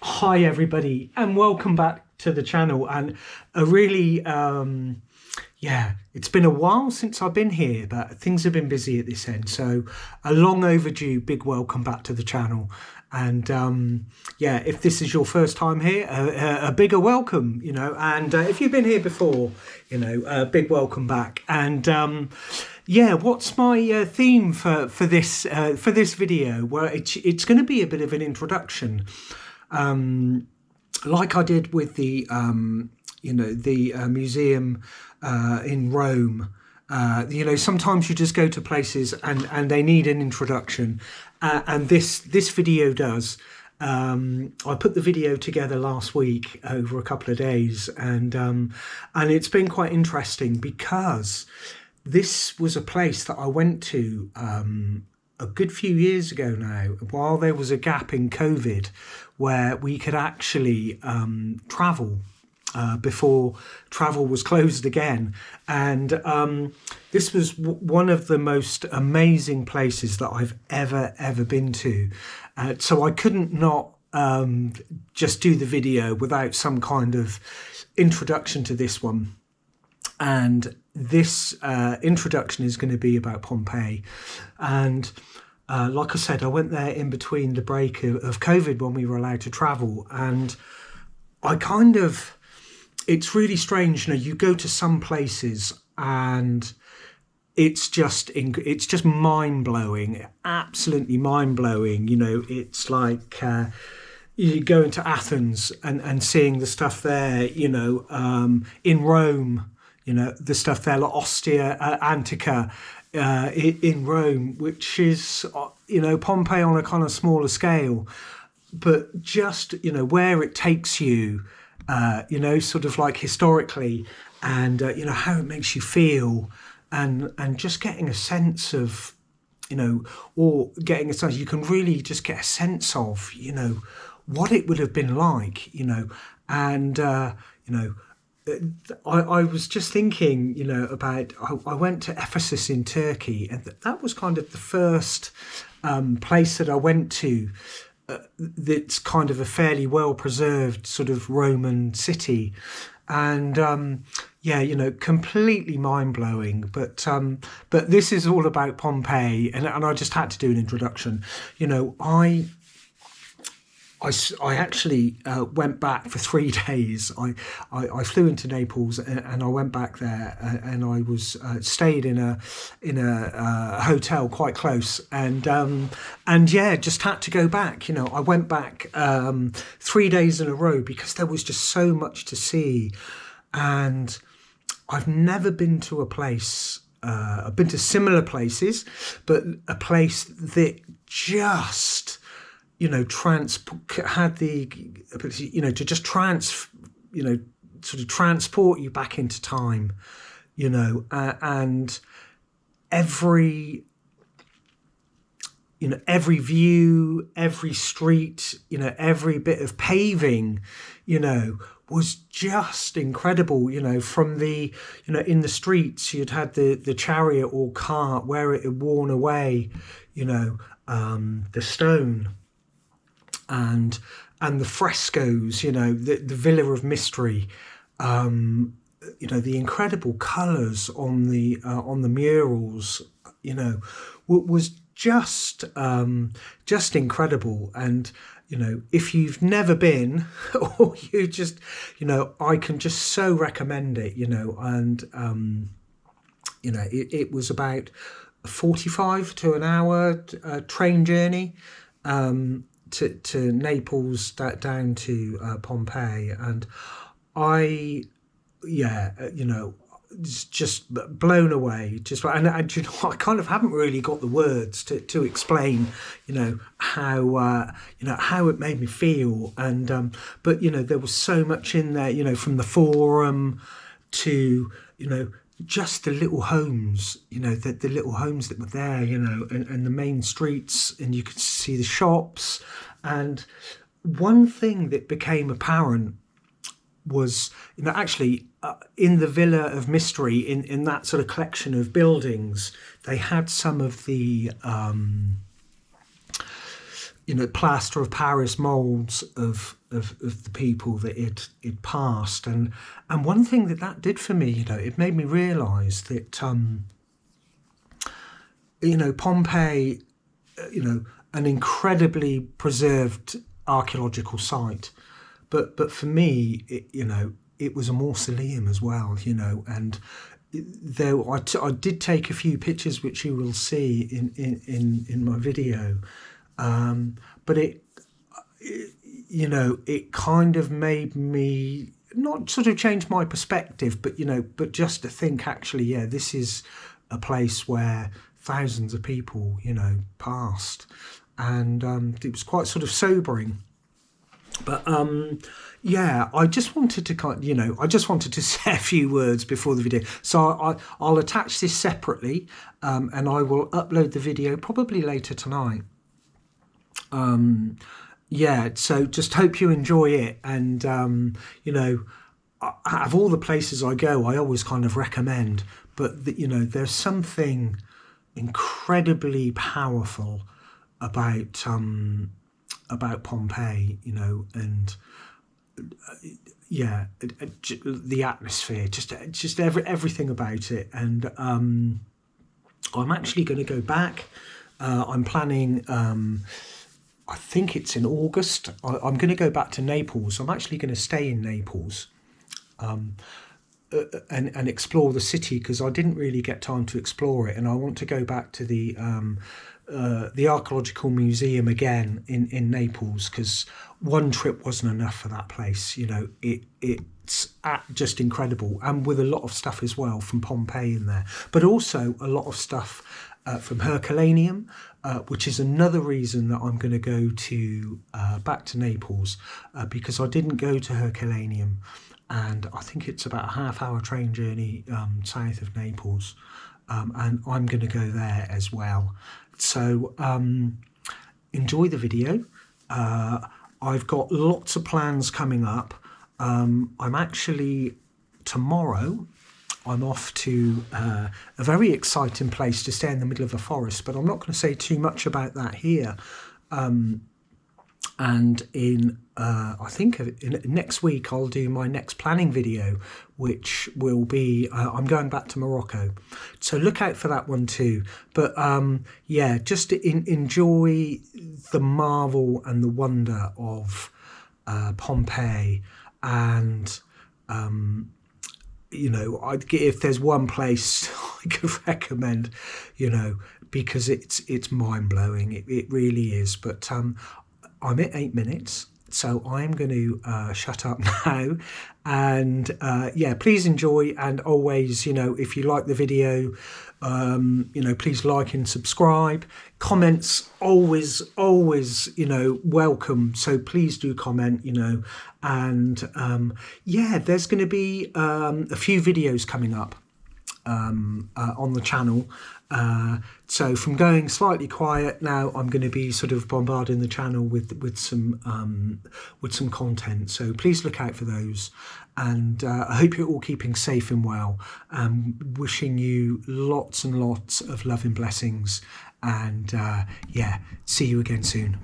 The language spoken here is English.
Hi everybody and welcome back to the channel, and a really it's been a while since I've been here, but things have been busy at this end, so a long overdue big welcome back to the channel. And if this is your first time here, a bigger welcome, and if you've been here before, a big welcome back. And what's my theme for this video? Well, it's going to be a bit of an introduction, like I did with the museum in Rome. Sometimes you just go to places and they need an introduction, and this video does. I put the video together last week over a couple of days, and it's been quite interesting because this was a place that I went to a good few years ago now, while there was a gap in COVID where we could actually travel before travel was closed again. And this was one of the most amazing places that I've ever been to. So I couldn't not just do the video without some kind of introduction to this one. And this introduction is going to be about Pompeii. And like I said, I went there in between the break of COVID when we were allowed to travel. And it's really strange. You go to some places and it's just mind-blowing, absolutely mind-blowing. It's like you go into Athens and seeing the stuff there, in Rome, the stuff there, like Ostia, Antica, in Rome, which is, Pompeii on a kind of smaller scale, but just, where it takes you, sort of like historically, and, how it makes you feel, and just getting a sense of, or getting a sense, you can really just get a sense of, what it would have been like, and, I was just thinking, about, I went to Ephesus in Turkey, and that was kind of the first place that I went to that's kind of a fairly well-preserved sort of Roman city. And completely mind-blowing. But this is all about Pompeii, and I just had to do an introduction. I actually went back for 3 days. I flew into Naples, and I went back there, and I was stayed in a hotel quite close, and just had to go back. I went back 3 days in a row because there was just so much to see, and I've never been to a place. I've been to similar places, but a place that just had the ability, to just sort of transport you back into time, and every view, every street, every bit of paving, was just incredible. From the, in the streets, you'd had the chariot or cart where it had worn away, the stone. And the frescoes, the Villa of Mystery, the incredible colours on the murals, was just incredible. And if you've never been, or you just, I can just so recommend it. And it was about 45 to an hour train journey. To Naples, down to Pompeii, and I just blown away. And I kind of haven't really got the words to explain, how it made me feel, and but there was so much in there, from the Forum to just the little homes, the little homes that were there, and the main streets, and you could see the shops. And one thing that became apparent was, actually, in the Villa of Mystery, in that sort of collection of buildings, they had some of the plaster of Paris molds of the people that it passed, and one thing that did for me, it made me realise that Pompeii, an incredibly preserved archaeological site, but for me, it was a mausoleum as well, and though I did take a few pictures which you will see in my video, but it kind of made me not sort of change my perspective, but just to think, actually, yeah, this is a place where thousands of people, passed, and it was quite sort of sobering. But yeah, I just wanted to say a few words before the video. So I'll attach this separately, and I will upload the video probably later tonight. Yeah, so just hope you enjoy it. And out of all the places I go, I always kind of recommend, but there's something incredibly powerful about Pompeii, and yeah, the atmosphere, just everything about it. And I'm actually going to go back. I'm planning. I think it's in August. I'm going to go back to Naples. I'm actually going to stay in Naples. And explore the city, because I didn't really get time to explore it, and I want to go back to the archaeological museum again in Naples, because one trip wasn't enough for that place. It's just incredible, and with a lot of stuff as well from Pompeii in there, but also a lot of stuff from Herculaneum, which is another reason that I'm going to go to back to Naples, because I didn't go to Herculaneum. And I think it's about a half-hour train journey south of Naples, and I'm going to go there as well. So enjoy the video. I've got lots of plans coming up. I'm actually, tomorrow, I'm off to a very exciting place to stay in the middle of a forest, but I'm not going to say too much about that here. And I think next week I'll do my next planning video, which will be I'm going back to Morocco, so look out for that one too. But yeah, just enjoy the marvel and the wonder of Pompeii. And if there's one place I could recommend, because it's mind-blowing, it really is. But I'm at 8 minutes, so I'm going to shut up now. And yeah, please enjoy, and always, if you like the video, please like and subscribe. Comments always welcome, so please do comment. And yeah, there's going to be a few videos coming up on the channel. So from going slightly quiet, now I'm going to be sort of bombarding the channel with some content. So please look out for those. And I hope you're all keeping safe and well. Wishing you lots and lots of love and blessings. And yeah, see you again soon.